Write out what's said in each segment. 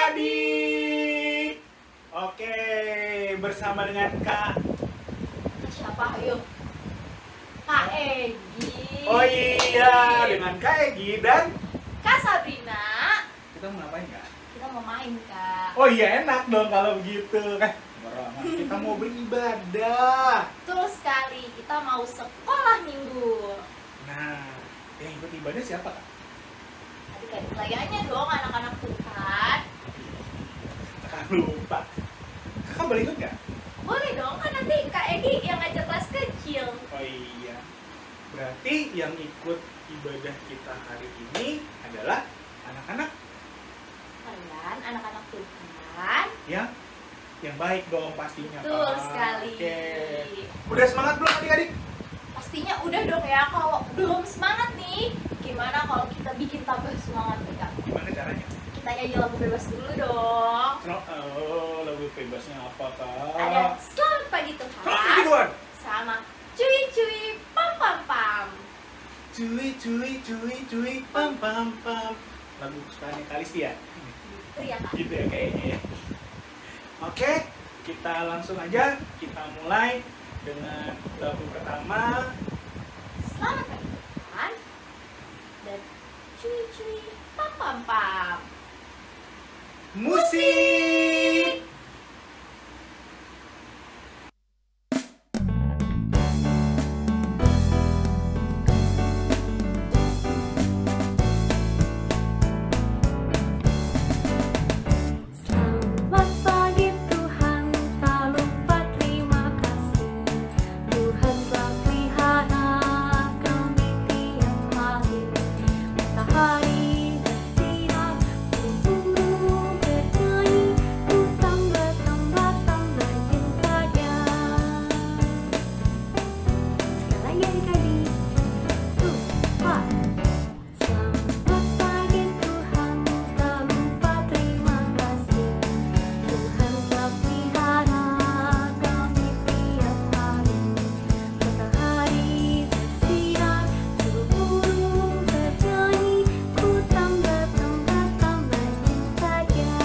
adik-adik. Oke, bersama dengan Kak. Siapa? Ayo. Kak Egi. Oh iya, dengan Kak Egi dan Kak Sabrina. kita mau ngapain, Kak? Kita mau main, Kak. Oh iya, enak dong kalau begitu. Kita mau beribadah. Betul sekali. Kita mau sekolah minggu. Nah, yang ikut ibadah siapa, Kak? Adik-adik layaknya dong anak-anak Tuhan. Kakak lupa. Kakak boleh ikut nggak? Boleh dong, kan nanti Kak Egi yang ngajak kelas kecil. Oh iya. Berarti yang ikut ibadah kita hari ini adalah anak-anak Kalian anak-anak Tuhan. yang baik dong pastinya. Betul Kak. sekali. Oke. Udah semangat belum adik-adik? Pastinya udah dong ya. Kalau belum semangat nih, gimana kalau kita bikin tambah semangat nih, Kak? Gimana caranya? Kita nyanyi lagu bebas dulu dong. Oh, lagu bebasnya apa, Kak? Ada Selamat Pagi Selamat Tuhan pagi, Tuhan. sama Cuy Cuy Pam Pam Pam. Cuy, cuy, cuy, cuy, pam, pam, pam. Lagu kesukaannya Kalisti ya? Itu ya, Kak. Gitu ya kayaknya ya. Oke, kita langsung aja. Kita mulai dengan lagu pertama. Selamat Pagi Tuhan dan Cuy Cuy Pam Pam Pam. Musik. Selamat pagi Tuhan, tak lupa terima kasih. Tuhan telah pelihara kami tiap hari. Matahari bersinar, burung-burung bernyanyi, hutan bertambah-tambah cintanya. Sekali lagi adik-adik. Tuhan. Selamat pagi Tuhan, tak lupa terima kasih. Tuhan telah pelihara kami tiap hari. Matahari bersinar, burung-burung bernyanyi, hutan bertambah-tambah cintanya.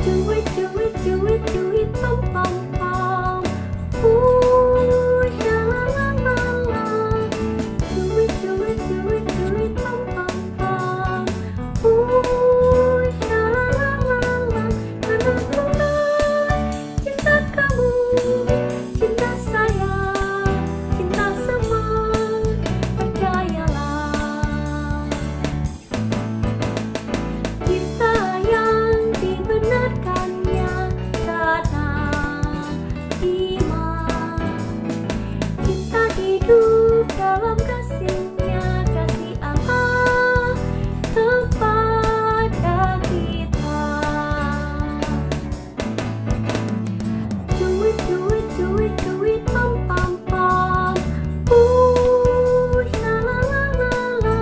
Cuit, cuit, cuit, cuit, pam, pam, pam. Sha-la-la-la-la. Cuit, cuit, cuit, cuit, pam, pam, pam. Sha-la-la-la-la. Karena Tuhan cinta kamu, cinta saya, cinta semua, percayalah. Kita yang dibenarkannya karena iman. Kita hidup dalam kasih-Nya, kasih Allah kepada kita. Cuit, cuit, cuit, cuit, pam, pam, pam. Sha-la-la-la-la.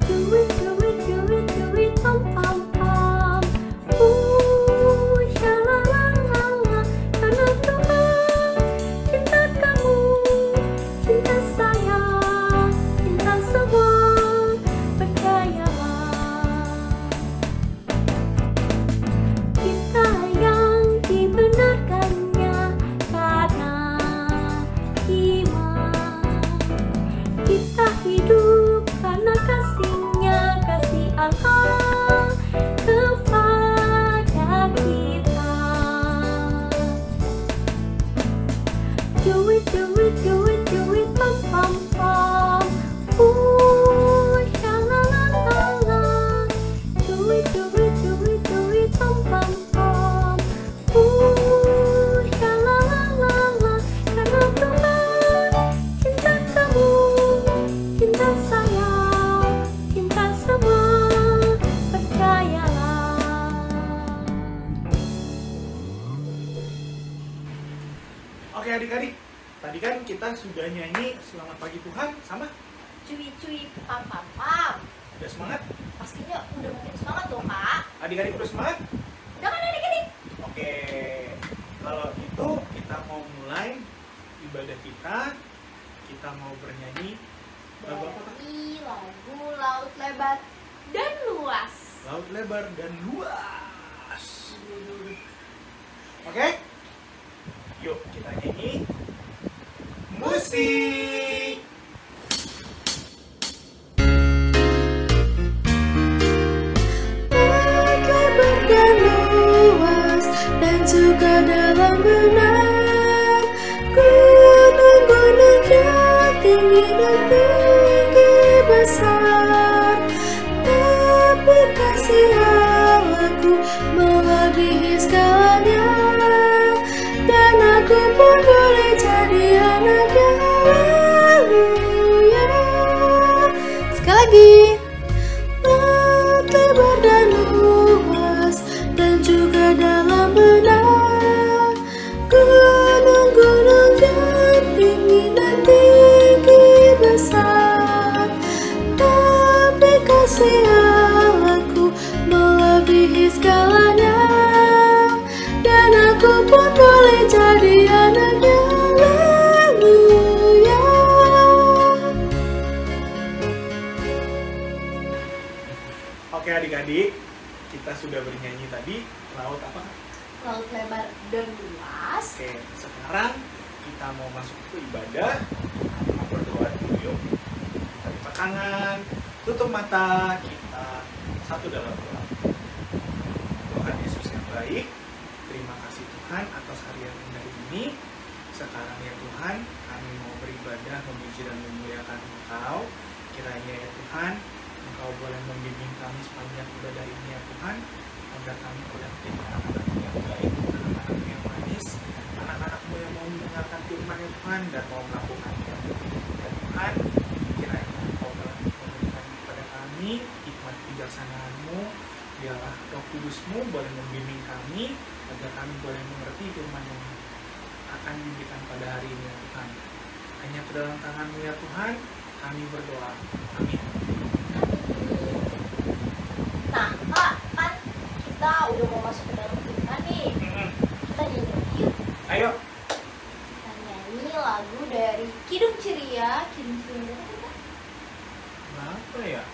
Cuit, cuit, cuit, cuit, pam, pam, pam. Sha-la-la-la-la. Karena Tuhan cinta kamu, cinta saya, cinta semua, percayalah. Kita yang dibenarkannya karena iman. Kita hidup karena kasih-Nya, kasih Allah kepada kita. Cuit, cuit, cuit, cuit, pam, pam, pam. Sha-la-la-la-la. Cuit, cuit, cuit, cuit, pam, pam, pam. Sha-la-la-la-la. Karena Tuhan cinta kamu, cinta saya, cinta semua, percayalah. Oke adik-adik, tadi kan kita sudah nyanyi Selamat Pagi Tuhan sama Cuy Cuy Pam Pam Pam. udah semangat? Pastinya udah makin semangat dong, Kak. Adik-adik udah semangat? Udah kan adik-adik? Oke, kalau gitu kita mau mulai ibadah kita mau bernyanyi lagu apa, Kak? Lagu Laut Lebar dan Luas. Laut lebar dan luas. Oke? Yuk kita nyanyi. Musik. Laut lebar dan luas dan juga dalam benak, gunung-gunung yang tinggi dan tinggi besar, tapi kasih Allahku melebihi segalanya, dan aku pun boleh jadi anaknya. Haleluya. Sekali lagi. Laut lebar dan luas dan juga dalam benak, gunung-gunung yang tinggi dan tinggi besar, tapi kasih Allahku melebihi segalanya, dan aku pun boleh jadi anaknya. Haleluya. Oke adik-adik, kita sudah bernyanyi tadi laut apa? Laut lebar dan luas. Oke, sekarang kita mau masuk ke ibadah. Kita mau berdoa dulu yuk. Kita lipat tangan, tutup mata, kita satu dalam doa. Tuhan Yesus yang baik, terima kasih Tuhan atas hari yang indah ini. Sekarang ya Tuhan, kami mau beribadah, memuji dan memuliakan Engkau. Kiranya ya Tuhan, Engkau boleh membimbing kami sepanjang ibadah ini ya Tuhan, agar kami boleh menjadi anak-anak yang baik, anak-anak yang manis, anak-anak-Mu yang mau mendengarkan firman ya Tuhan dan mau melakukannya. Ya Tuhan, kiranya Engkau boleh memberikan kepada kami hikmat kebijaksanaan-Mu, biarlah Roh Kudus-Mu boleh membimbing kami agar kami boleh mengerti firman yang akan diberikan pada hari ini ya Tuhan. Hanya ke dalam tangan-Mu ya Tuhan, kami berdoa. Amin. Nah, Kak, kan kita udah mau masuk ke dalam firman nih. Kita nyanyi yuk. Ayo. Kita nyanyi lagu dari Kidung Ceria. Kidung Ceria berapa Kak? Berapa ya?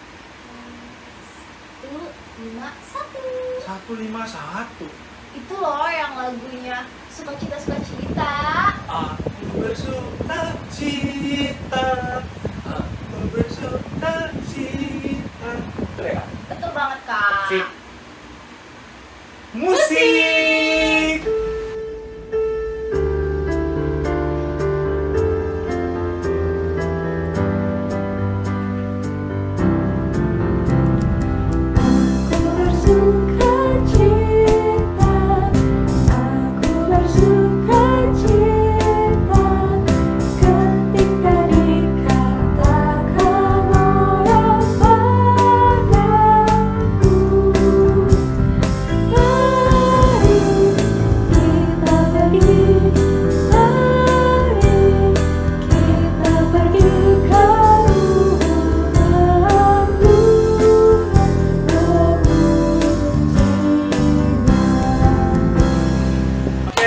151. 151. Itu loh yang lagunya Sukacita. Aku bersuka cita. Aku bersuka cita. Betul ya? Betul banget Kak. Sip. Musik. Aku bersuka cita, aku bersuka cita, ketika dikatakan orang padaku, mari kita pergi, mari kita pergi ke rumah Oke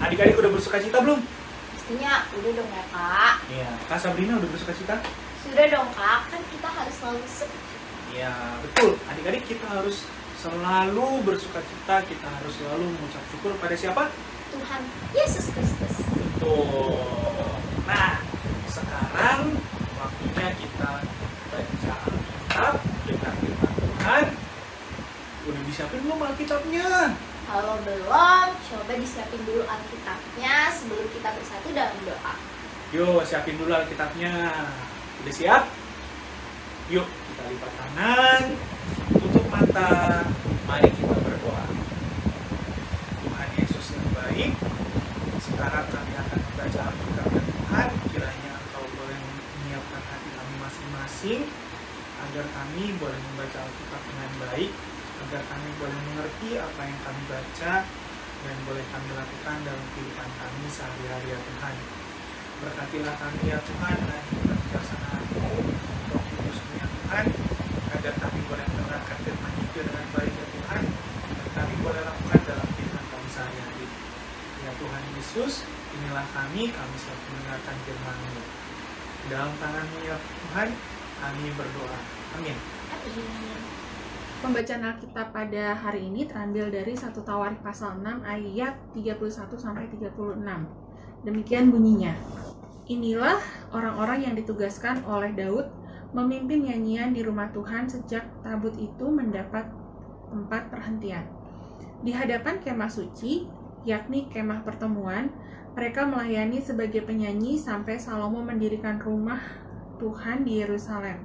adik-adik udah bersuka cita belum? Pastinya udah dong ya Kak. Iya. Kak Sabrina udah bersuka cita? Sudah dong Kak, kan kita harus selalu Iya, betul. Adik-adik kita harus selalu bersuka cita, kita harus selalu mengucap syukur pada siapa? Tuhan Yesus Kristus. Betul. Nah, sekarang waktunya kita baca Alkitab dengan firman Tuhan. Udah disiapin belum Alkitabnya? Kalau belum, coba disiapin dulu Alkitabnya sebelum kita bersatu dalam doa. Yuk, siapin dulu Alkitabnya. Udah siap? Yuk, kita lipat tangan, tutup mata, mari kita berdoa. Tuhan Yesus yang baik, sekarang kami akan membaca Alkitab Tuhan. Kiranya Engkau boleh menyiapkan hati kami masing-masing, agar kami boleh membaca Alkitab dengan baik, agar kami boleh mengerti apa yang kami baca, dan boleh kami lakukan dalam kehidupan kami sehari-hari ya Tuhan. Berkatilah kami ya Tuhan dengan hikmat kebijaksanaan-Mu, Roh Kudus-Mu ya Tuhan, agar kami boleh mendengarkan firman itu dengan baik ya Tuhan, dan kami boleh lakukan dalam kehidupan kami sehari-hari. Ya Tuhan Yesus, inilah kami siap mendengar dalam tangan-Mu ya Tuhan. Kami berdoa. Amin. Amin. Pembacaan Alkitab pada hari ini terambil dari 1 Tawarik pasal 6 ayat 31 sampai 36. Demikian bunyinya. Inilah orang-orang yang ditugaskan oleh Daud memimpin nyanyian di rumah Tuhan sejak tabut itu mendapat tempat perhentian. Di hadapan kemah suci, yakni kemah pertemuan, mereka melayani sebagai penyanyi sampai Salomo mendirikan rumah Tuhan di Yerusalem.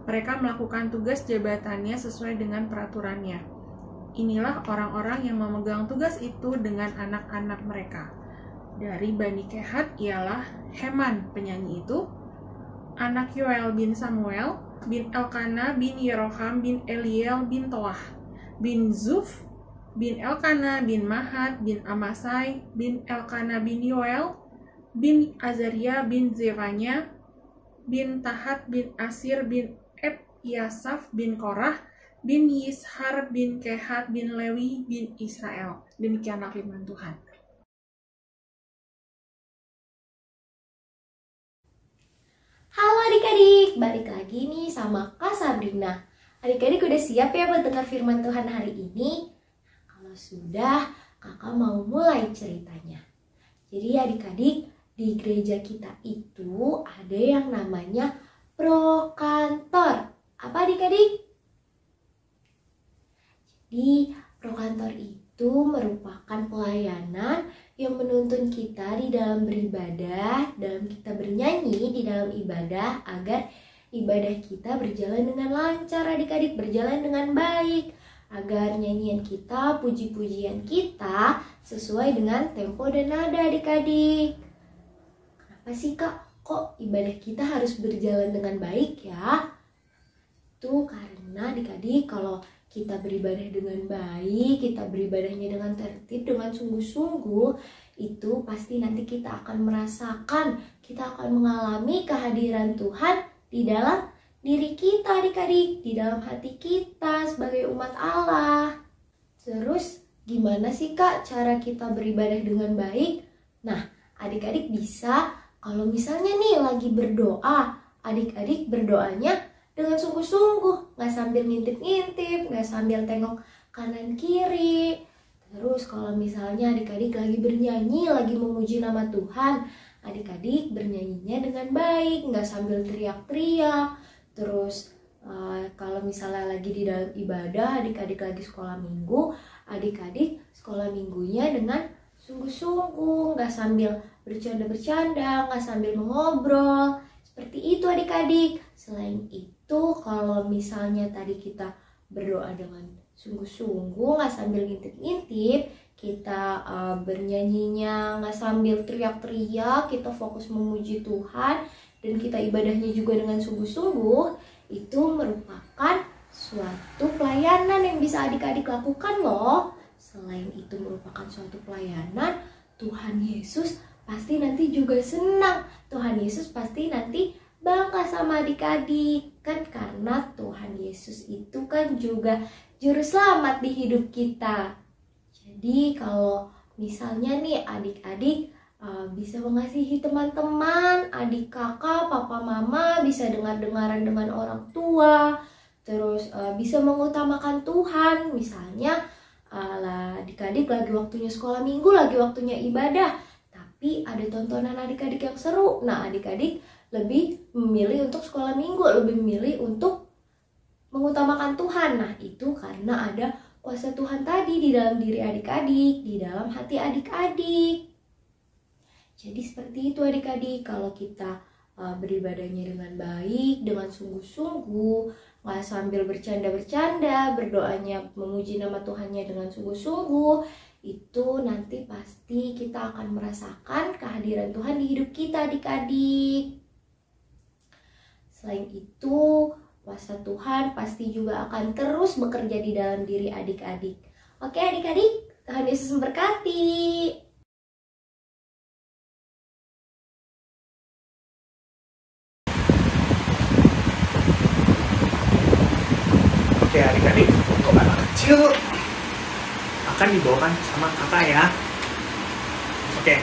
Mereka melakukan tugas jabatannya sesuai dengan peraturannya. Inilah orang-orang yang memegang tugas itu dengan anak-anak mereka. Dari Bani Kehat ialah Heman penyanyi itu, anak Yoel bin Samuel, bin Elkana bin Yeroham bin Eliel bin Toah, bin Zuf, bin Elkana bin Mahat bin Amasai, bin Elkana bin Yoel, bin Azaria bin Zefanya, bin Tahat bin Asir bin Yasaf bin Korah, bin Yishar bin Kehat bin Lewi bin Israel. Demikianlah firman Tuhan. Halo adik-adik, balik lagi nih sama Kak Sabrina. Adik-adik udah siap ya buat dengar firman Tuhan hari ini? Kalau sudah, kakak mau mulai ceritanya. Jadi adik-adik, di gereja kita itu ada yang namanya prokantor. Apa adik-adik? Jadi prokantor itu merupakan pelayanan yang menuntun kita di dalam beribadah, dalam kita bernyanyi di dalam ibadah agar ibadah kita berjalan dengan lancar adik-adik, berjalan dengan baik, agar nyanyian kita, puji-pujian kita sesuai dengan tempo dan nada adik-adik. Kenapa sih Kak, kok ibadah kita harus berjalan dengan baik ya? Itu karena adik-adik kalau kita beribadah dengan baik, kita beribadahnya dengan tertib, dengan sungguh-sungguh, itu pasti nanti kita akan merasakan, kita akan mengalami kehadiran Tuhan di dalam diri kita adik-adik, di dalam hati kita sebagai umat Allah. Terus gimana sih Kak cara kita beribadah dengan baik? Nah, adik-adik bisa kalau misalnya nih lagi berdoa, adik-adik berdoanya dengan sungguh-sungguh, nggak sambil ngintip-ngintip, nggak sambil tengok kanan kiri. Terus kalau misalnya adik-adik lagi bernyanyi, lagi memuji nama Tuhan, adik-adik bernyanyinya dengan baik, nggak sambil teriak-teriak. Terus kalau misalnya lagi di dalam ibadah, adik-adik lagi sekolah minggu, adik-adik sekolah minggunya dengan sungguh-sungguh, nggak sambil bercanda-bercanda, nggak sambil mengobrol. Seperti itu adik-adik. Selain itu, kalau misalnya tadi kita berdoa dengan sungguh-sungguh, nggak sambil ngintip-ngintip, kita bernyanyinya nggak sambil teriak-teriak, kita fokus memuji Tuhan, dan kita ibadahnya juga dengan sungguh-sungguh, itu merupakan suatu pelayanan yang bisa adik-adik lakukan loh. Selain itu merupakan suatu pelayanan, Tuhan Yesus pasti nanti juga senang. Tuhan Yesus pasti nanti bangga sama adik-adik. Kan karena Tuhan Yesus itu kan juga juru selamat di hidup kita. Jadi kalau misalnya nih adik-adik bisa mengasihi teman-teman, adik kakak, papa mama, bisa dengar-dengaran dengan orang tua, terus bisa mengutamakan Tuhan. Misalnya adik-adik lagi waktunya sekolah minggu, lagi waktunya ibadah, tapi ada tontonan adik-adik yang seru. Nah, adik-adik lebih memilih untuk sekolah minggu, lebih memilih untuk mengutamakan Tuhan. Nah, itu karena ada kuasa Tuhan tadi di dalam diri adik-adik, di dalam hati adik-adik. Jadi seperti itu adik-adik, kalau kita beribadahnya dengan baik, dengan sungguh-sungguh, nggak sambil bercanda-bercanda, berdoanya memuji nama Tuhannya dengan sungguh-sungguh, itu nanti pasti kita akan merasakan kehadiran Tuhan di hidup kita adik-adik. Selain itu, kuasa Tuhan pasti juga akan terus bekerja di dalam diri adik-adik. Oke adik-adik, Tuhan Yesus memberkati. Oke adik-adik, untuk anak kecil akan dibawakan sama kakak ya. Oke,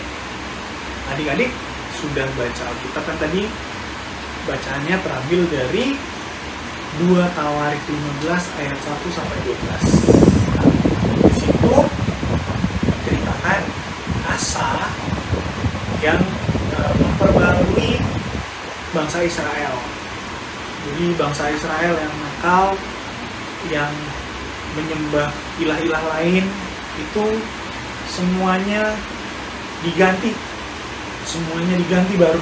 adik-adik sudah baca Alkitab kan tadi? bacaannya terambil dari 2 Tawarik 15 ayat 1 sampai 12. Di situ menceritakan Asa yang memperbarui bangsa Israel. Jadi bangsa Israel yang nakal, yang menyembah ilah-ilah lain, itu semuanya diganti baru.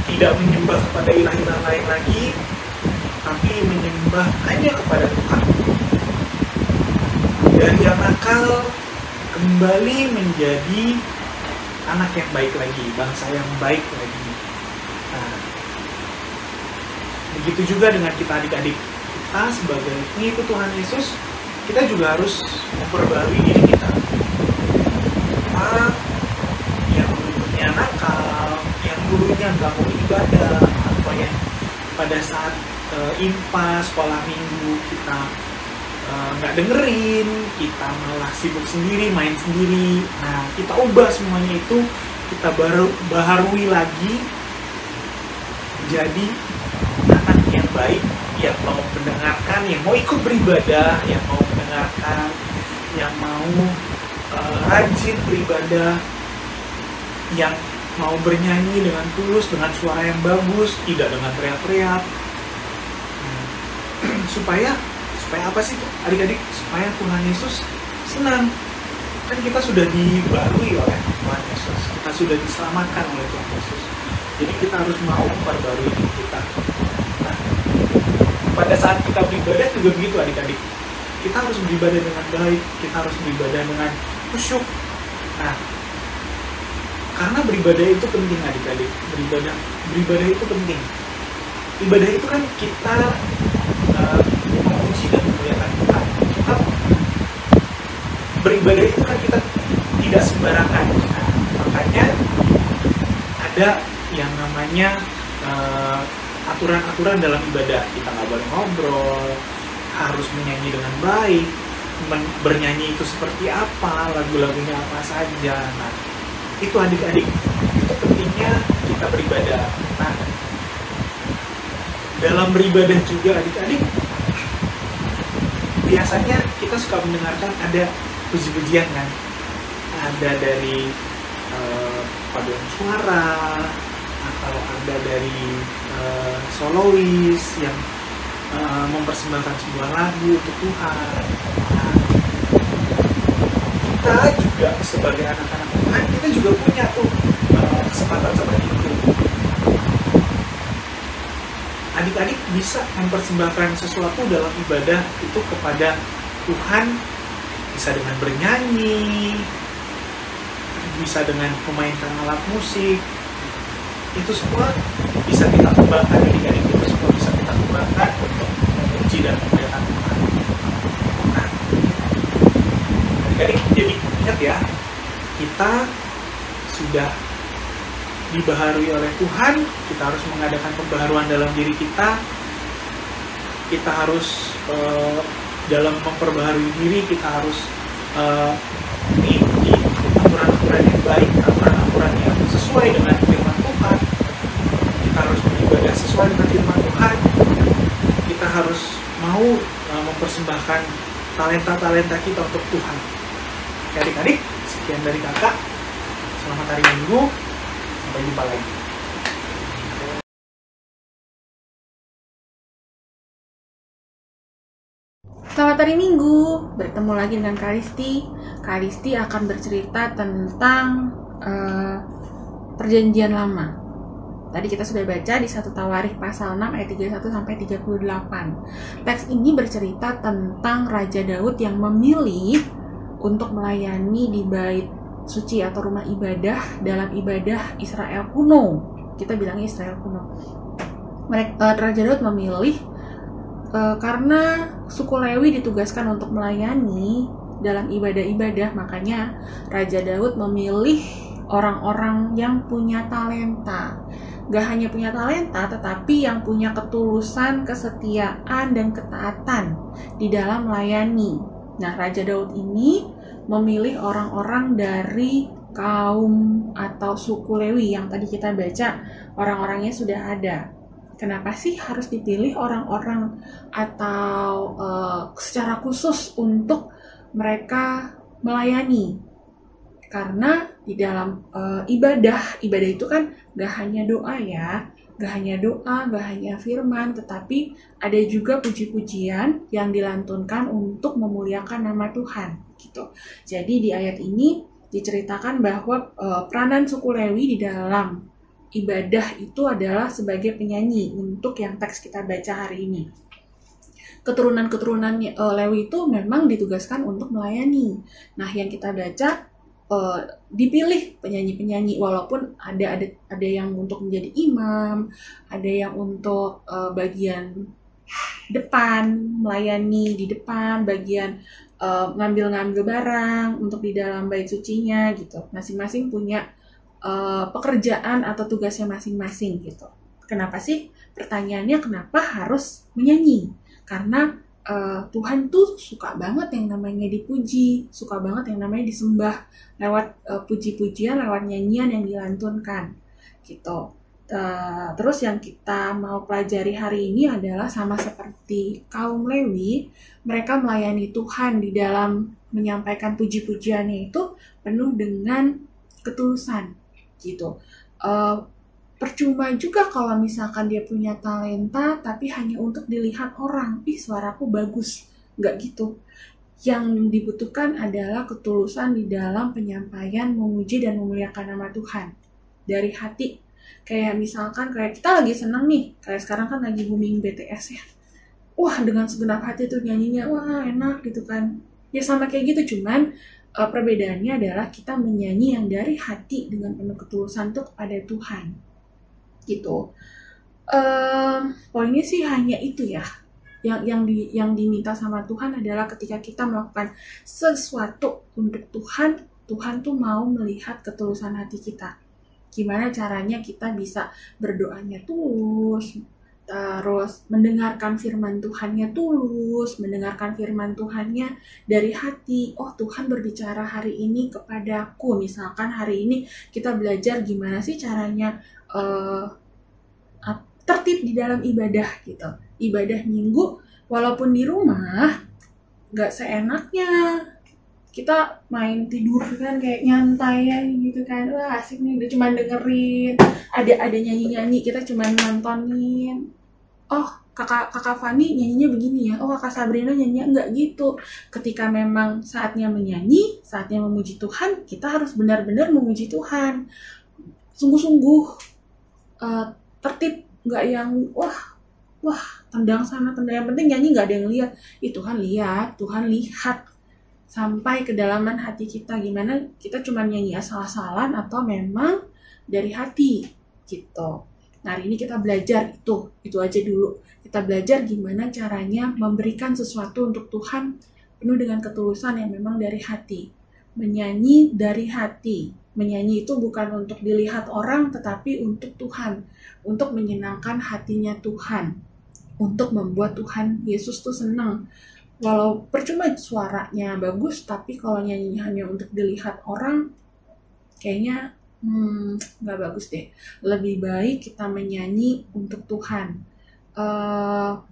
Tidak menyembah kepada ilah-ilah lain lagi, tapi menyembah hanya kepada Tuhan. Dari yang nakal kembali menjadi anak yang baik lagi, bangsa yang baik lagi. Nah, begitu juga dengan kita adik-adik. Kita sebagai pengikut Tuhan Yesus, kita juga harus memperbarui diri kita. Kita yang dulunya nakal, yang dulunya nggak mau ibadah, atau yang pada saat impas sekolah minggu kita nggak dengerin, kita malah sibuk sendiri, main sendiri. Nah, kita ubah semuanya itu, kita baharui lagi jadi anak yang baik, yang mau mendengarkan, yang mau ikut beribadah, yang mau mendengarkan, yang mau rajin beribadah, yang mau bernyanyi dengan tulus, dengan suara yang bagus, tidak dengan teriak-teriak. Supaya apa sih adik-adik? Supaya Tuhan Yesus senang. Kan kita sudah dibarui oleh Tuhan Yesus, kita sudah diselamatkan oleh Tuhan Yesus. Jadi kita harus mau memperbarui diri kita. Nah, pada saat kita beribadah juga begitu adik-adik. Kita harus beribadah dengan baik, kita harus beribadah dengan khusyuk. Nah, karena beribadah itu penting adik-adik. Beribadah itu penting. Ibadah itu kan kita memuji dan memuliakan Tuhan. Kita beribadah itu kan kita tidak sembarangan. Nah, makanya ada yang namanya aturan-aturan dalam ibadah. Kita nggak boleh ngobrol, harus menyanyi dengan baik, bernyanyi itu seperti apa, lagu-lagunya apa saja. Nah, itu adik-adik, itu pentingnya kita beribadah. Nah, dalam beribadah juga adik-adik, biasanya kita suka mendengarkan ada puji-pujian kan, ada dari paduan suara, atau ada dari solois yang mempersembahkan sebuah lagu untuk Tuhan. Nah, kita juga sebagai anak-anak Tuhan, kita juga punya tuh kesempatan seperti itu. Adik-adik bisa mempersembahkan sesuatu dalam ibadah itu kepada Tuhan, bisa dengan bernyanyi, bisa dengan memainkan alat musik. Itu semua bisa kita kembangkan adik-adik, itu semua bisa kita kembangkan untuk memuji dan memuliakan Tuhan. Nah, adik-adik jadi ingat ya, kita sudah dibaharui oleh Tuhan, kita harus mengadakan pembaharuan dalam diri kita. Kita harus dalam memperbaharui diri, kita harus mengikuti aturan-aturan yang baik, aturan-aturan yang sesuai dengan firman Tuhan. Kita harus beribadah sesuai dengan firman Tuhan. Kita harus mau mempersembahkan talenta-talenta kita untuk Tuhan. Adik-adik, sekian dari kakak. Selamat hari Minggu. Sampai jumpa lagi. Selamat hari Minggu, bertemu lagi dengan Kalisti. Kalisti akan bercerita tentang perjanjian lama. Tadi kita sudah baca di 1 Tawarik pasal 6 ayat 31 sampai 38. Teks ini bercerita tentang Raja Daud yang memilih untuk melayani di bait suci atau rumah ibadah dalam ibadah Israel kuno. Kita bilangnya Israel kuno. Raja Daud memilih karena suku Lewi ditugaskan untuk melayani dalam ibadah-ibadah, makanya Raja Daud memilih orang-orang yang punya talenta. Gak hanya punya talenta, tetapi yang punya ketulusan, kesetiaan, dan ketaatan di dalam melayani. Nah, Raja Daud ini memilih orang-orang dari kaum atau suku Lewi yang tadi kita baca orang-orangnya sudah ada. Kenapa sih harus dipilih orang-orang atau secara khusus untuk mereka melayani? Karena di dalam ibadah itu kan gak hanya doa ya, gak hanya firman, tetapi ada juga puji-pujian yang dilantunkan untuk memuliakan nama Tuhan gitu. Jadi di ayat ini diceritakan bahwa peranan suku Lewi di dalam ibadah itu adalah sebagai penyanyi untuk yang teks kita baca hari ini. Keturunan Lewi itu memang ditugaskan untuk melayani. Nah, yang kita baca dipilih penyanyi-penyanyi, walaupun ada yang untuk menjadi imam, ada yang untuk bagian depan, melayani di depan, bagian ngambil-ngambil barang untuk di dalam bait sucinya gitu. Masing-masing punya pekerjaan atau tugasnya masing-masing gitu. Kenapa sih? Pertanyaannya kenapa harus menyanyi? Karena Tuhan tuh suka banget yang namanya dipuji, suka banget yang namanya disembah lewat puji-pujian, lewat nyanyian yang dilantunkan gitu. Terus yang kita mau pelajari hari ini adalah sama seperti kaum Lewi, mereka melayani Tuhan di dalam menyampaikan puji-pujiannya itu penuh dengan ketulusan gitu. Percuma juga kalau misalkan dia punya talenta tapi hanya untuk dilihat orang, suaraku bagus, nggak gitu. Yang dibutuhkan adalah ketulusan di dalam penyampaian memuji dan memuliakan nama Tuhan dari hati. Kayak misalkan kayak kita lagi senang nih, kayak sekarang kan lagi booming BTS ya, wah dengan segenap hati tuh nyanyinya, wah enak gitu kan. Ya sama kayak gitu, cuman perbedaannya adalah kita menyanyi yang dari hati dengan penuh ketulusan tuh kepada Tuhan gitu. Poinnya sih hanya itu ya, yang diminta sama Tuhan adalah ketika kita melakukan sesuatu untuk Tuhan tuh mau melihat ketulusan hati kita. Gimana caranya kita bisa berdoanya tulus, terus mendengarkan firman Tuhannya tulus, mendengarkan firman Tuhannya dari hati. Oh, Tuhan berbicara hari ini kepadaku. Misalkan hari ini kita belajar gimana sih caranya tertib di dalam ibadah gitu. Ibadah minggu, walaupun di rumah gak seenaknya. Kita main tidur kan kayak nyantai ya gitu kan. Wah asik nih, udah cuma dengerin. Ada nyanyi-nyanyi, kita cuma nontonin. Oh, kakak Fani nyanyinya begini ya. Oh, kakak Sabrina nyanyinya enggak gitu. Ketika memang saatnya menyanyi, saatnya memuji Tuhan, kita harus benar-benar memuji Tuhan. Sungguh-sungguh tertib, enggak yang wah tendang sana tendang. Yang penting nyanyi enggak ada yang lihat. Tuhan lihat sampai kedalaman hati kita, gimana kita cuma nyanyi asal-asalan atau memang dari hati gitu. Nah, hari ini kita belajar itu aja dulu. Kita belajar gimana caranya memberikan sesuatu untuk Tuhan penuh dengan ketulusan yang memang dari hati. Menyanyi dari hati. Menyanyi itu bukan untuk dilihat orang, tetapi untuk Tuhan. Untuk menyenangkan hatinya Tuhan. Untuk membuat Tuhan Yesus tuh senang. Walau percuma suaranya bagus, tapi kalau nyanyi hanya untuk dilihat orang, kayaknya nggak bagus deh. Lebih baik kita menyanyi untuk Tuhan.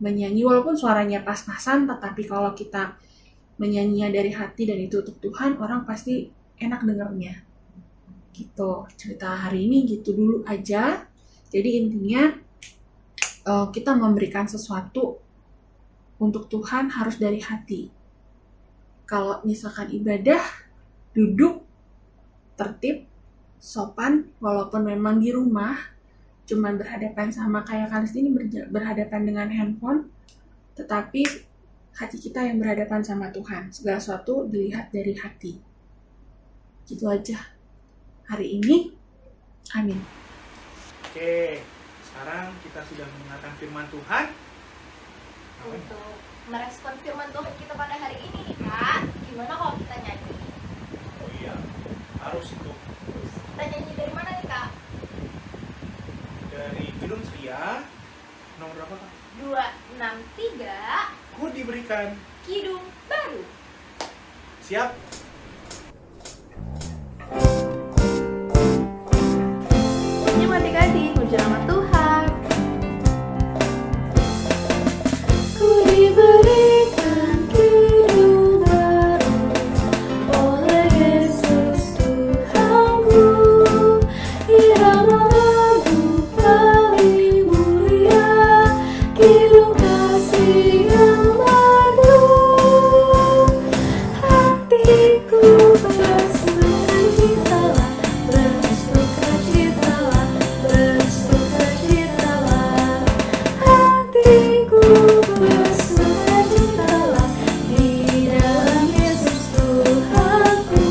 Menyanyi walaupun suaranya pas-pasan, tetapi kalau kita menyanyinya dari hati dan itu untuk Tuhan, orang pasti enak dengarnya. Gitu. Cerita hari ini gitu dulu aja. Jadi intinya kita memberikan sesuatu untuk Tuhan harus dari hati. Kalau misalkan ibadah, duduk, tertib, sopan, walaupun memang di rumah, cuman berhadapan sama kayak Kalis ini berhadapan dengan handphone, tetapi hati kita yang berhadapan sama Tuhan. Segala sesuatu dilihat dari hati. Gitu aja hari ini. Amin. Oke, sekarang kita sudah mendengarkan firman Tuhan. Untuk merespon firman Tuhan kita pada hari ini nih Kak, gimana kalau kita nyanyi? Oh iya, harus itu. Kita nyanyi dari mana nih Kak? Dari Kidung Seria, nomor berapa Kak? 263 Ku diberikan Kidung Baru. Siap? Puji nama Tuhan. Ku diberikan hidup baru oleh Yesus Tuhanku. Ia mengandung paling mulia, hidup kasih yang madu. Hatiku bersukacitalah, bersukacitalah, bersukacitalah. Hatiku bersukacitalah di dalam Yesus Tuhanku.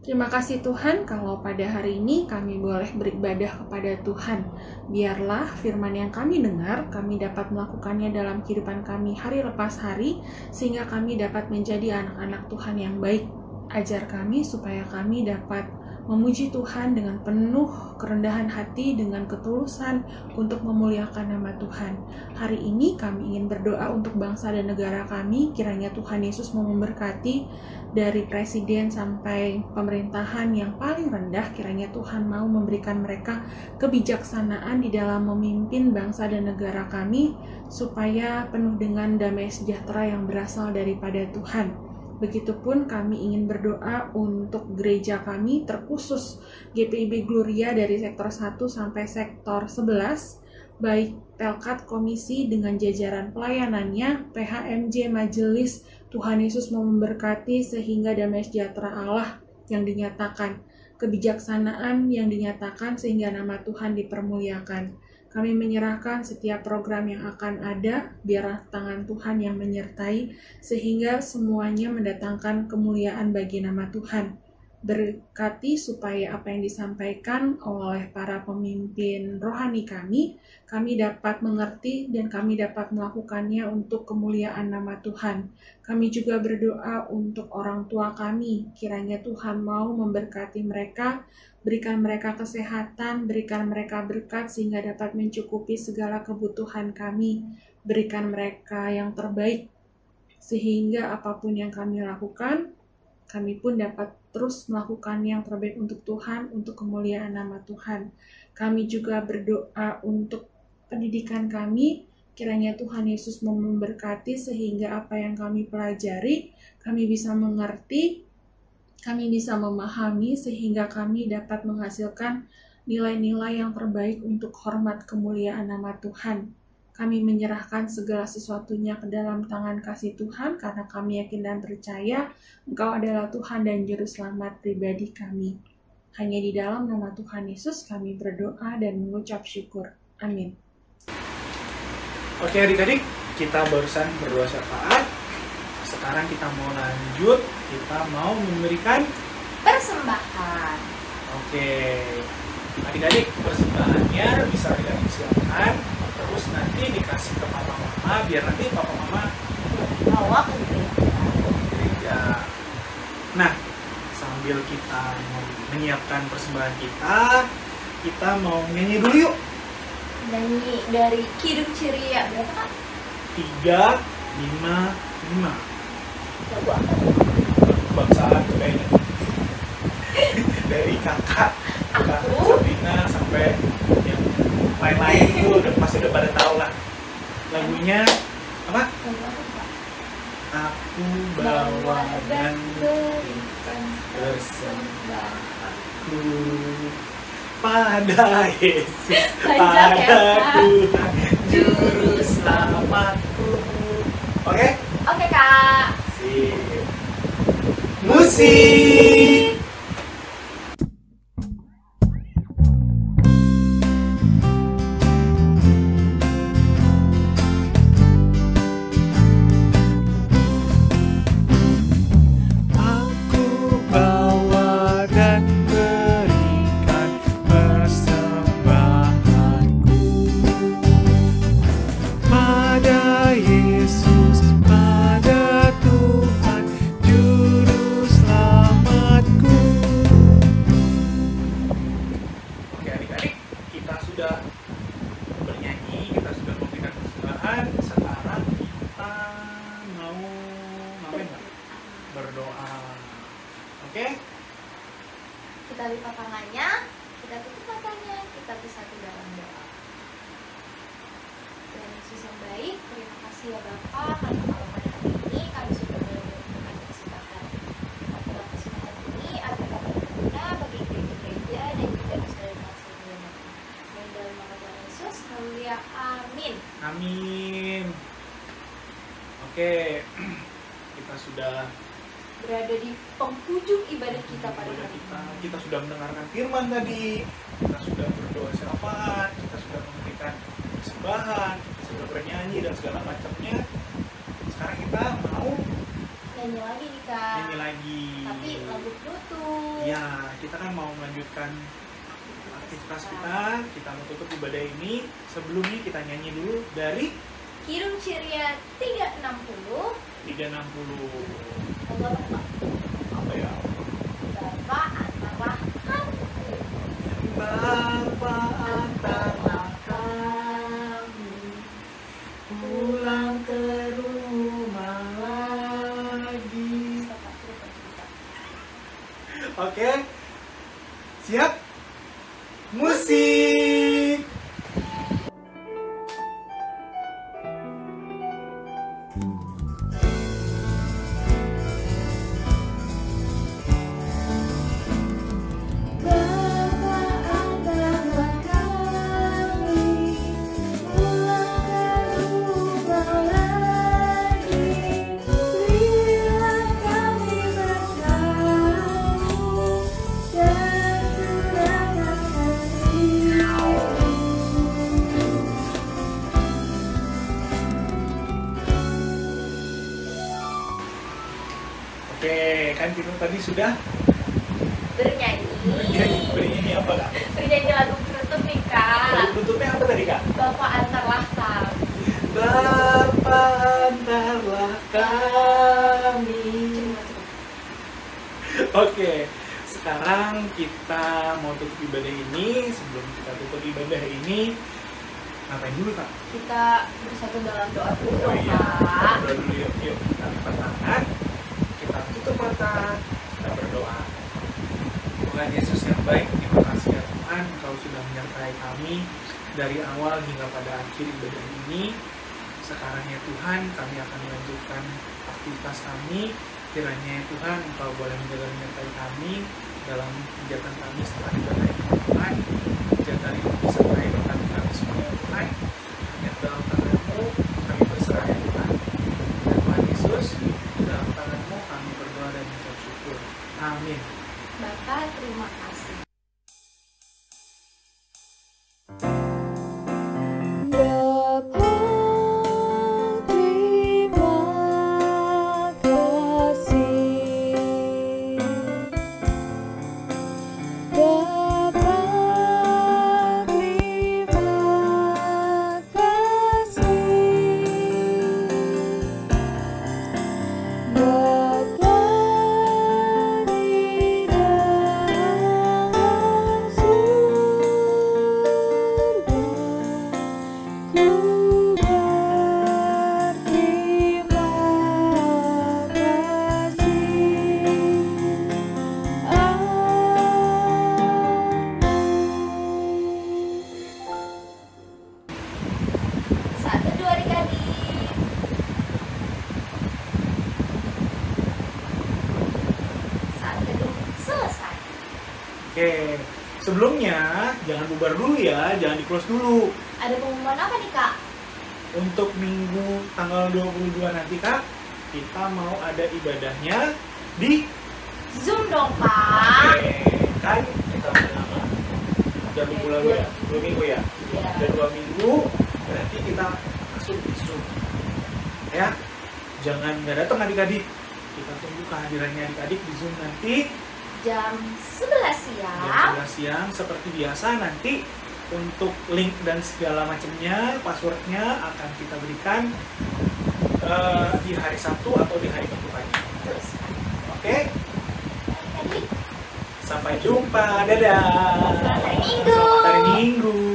Terima kasih Tuhan kalau pada hari ini kami boleh beribadah kepada Tuhan. Biarlah firman yang kami dengar, kami dapat melakukannya dalam kehidupan kami hari lepas hari, sehingga kami dapat menjadi anak-anak Tuhan yang baik. Ajar kami supaya kami dapat memuji Tuhan dengan penuh kerendahan hati, dengan ketulusan untuk memuliakan nama Tuhan. Hari ini kami ingin berdoa untuk bangsa dan negara kami, kiranya Tuhan Yesus mau memberkati dari presiden sampai pemerintahan yang paling rendah, kiranya Tuhan mau memberikan mereka kebijaksanaan di dalam memimpin bangsa dan negara kami, supaya penuh dengan damai sejahtera yang berasal daripada Tuhan. Begitupun kami ingin berdoa untuk gereja kami, terkhusus GPIB Gloria dari sektor 1 sampai sektor 11, baik Pelkat Komisi dengan jajaran pelayanannya, PHMJ Majelis. Tuhan Yesus mau memberkati sehingga damai sejahtera Allah yang dinyatakan, kebijaksanaan yang dinyatakan sehingga nama Tuhan dipermuliakan. Kami menyerahkan setiap program yang akan ada, biarlah tangan Tuhan yang menyertai, sehingga semuanya mendatangkan kemuliaan bagi nama Tuhan. Berkati supaya apa yang disampaikan oleh para pemimpin rohani kami dapat mengerti dan kami dapat melakukannya untuk kemuliaan nama Tuhan. Kami juga berdoa untuk orang tua kami, kiranya Tuhan mau memberkati mereka, berikan mereka kesehatan, berikan mereka berkat sehingga dapat mencukupi segala kebutuhan kami, berikan mereka yang terbaik, sehingga apapun yang kami lakukan, kami pun dapat terus melakukan yang terbaik untuk Tuhan, untuk kemuliaan nama Tuhan. Kami juga berdoa untuk pendidikan kami, kiranya Tuhan Yesus mau memberkati sehingga apa yang kami pelajari, kami bisa mengerti, kami bisa memahami, sehingga kami dapat menghasilkan nilai-nilai yang terbaik untuk hormat kemuliaan nama Tuhan. Kami menyerahkan segala sesuatunya ke dalam tangan kasih Tuhan, karena kami yakin dan percaya Engkau adalah Tuhan dan Juru Selamat pribadi kami. Hanya di dalam nama Tuhan Yesus kami berdoa dan mengucap syukur. Amin. Oke adik-adik, kita barusan berdoa syafaat. Sekarang kita mau lanjut, kita mau memberikan Persembahan. Oke, adik-adik persembahannya bisa adik-adik siapkan. Terus nanti dikasih ke papa mama, biar nanti papa mama Bawa ke gereja. Nah, sambil kita mau menyiapkan persembahan kita mau nyanyi dulu yuk. Nyanyi dari Kidung Ceria. Berapa kak? 3, 5, 5. Lagu apa? Bangsaan tuh kayaknya. Dari kakak Sabrina sampai yang lain-lain tuh pasti udah pada tahu lah. Lagunya apa? Lagu apa kak? Aku bawa dan berikan persembahanku pada Yesus, Panjang ya, pada Kak. Tuhan Juru Selamatku. Oke? Oke kak. Sip. Musik. Juru Selamatku. selanjutnya kita tutup matanya, kita bersatu dalam doa. Tuhan Yesus yang baik, terima kasih ya Bapak karena kalau pada hari ini kami sudah menemukan kesempatan dalam kesempatan ini agar kami berguna bagi gereja-gereja dan juga di seluruh bangsa dunia. Dan dalam nama Tuhan Yesus, haleluya, amin. Amin. Oke, kita sudah Berada di penghujung ibadah kita pada hari ini. kita sudah mendengarkan firman tadi, kita sudah berdoa syafaat, kita sudah memberikan persembahan, kita sudah bernyanyi dan segala macamnya. Sekarang kita mau Nyanyi lagi nih Kak. nyanyi lagi. Tapi lagu penutup. Ya, kita kan mau melanjutkan aktivitas kita mau tutup ibadah ini. Sebelumnya kita nyanyi dulu dari Kirum Ceria 360. 360. Allah Bapak. Apa ya? Bapak antarlah kami. Bapa antarlah kami pulang ke rumah lagi. Oke, siap? Musik. Oke, kan kita tadi sudah Bernyanyi. bernyanyi apa kak? Bernyanyi lagu penutup nih Kak. Lagu tutupnya apa tadi kak? Bapak antarlah kami. Bapa antarlah kami. Oke, sekarang kita mau tutup ibadah ini. Sebelum kita tutup ibadah ini, ngapain dulu kak? Kita bersatu dalam doa dulu Oh dong iya, Kak. berdoa dulu yuk. Yuk, kita lipat tangan, kita tutup mata, kita berdoa. Tuhan Yesus yang baik, terima kasih ya Tuhan, Engkau sudah menyertai kami dari awal hingga pada akhir ibadah ini. Sekarang ya Tuhan, kami akan melanjutkan aktivitas kami. Kiranya ya Tuhan, Engkau boleh menjaga menyertai kami dalam kegiatan kami setelah ibadah ini Tuhan. Jaga lindungi sertai kami semua ya Tuhan. Hanya dalam tangan-Mu kami berserah ya Tuhan. Dan Tuhan Yesus, dalam tangan-Mu kami berdoa dan mengucap syukur. Amin. Bapak terima kasih. Oke, sebelumnya jangan bubar dulu ya, jangan di close dulu. Ada pengumuman apa nih Kak? Untuk minggu tanggal 22 nanti Kak, kita mau ada ibadahnya di Zoom dong Kak. Oke, kan kita udah lama. Udah minggu lalu ya, 2 minggu ya. Iya. Udah 2 minggu, berarti kita masuk di Zoom. Ya, jangan nggak datang adik-adik. Kita tunggu kehadirannya adik-adik di Zoom nanti. Jam 11 siang. Jam 11 siang seperti biasa. Nanti untuk link dan segala macamnya, passwordnya akan kita berikan di hari Sabtu atau di hari Minggu pagi. Terus. Oke, Tadi sampai jumpa, dadah. Selamat hari Minggu. Selamat hari Minggu.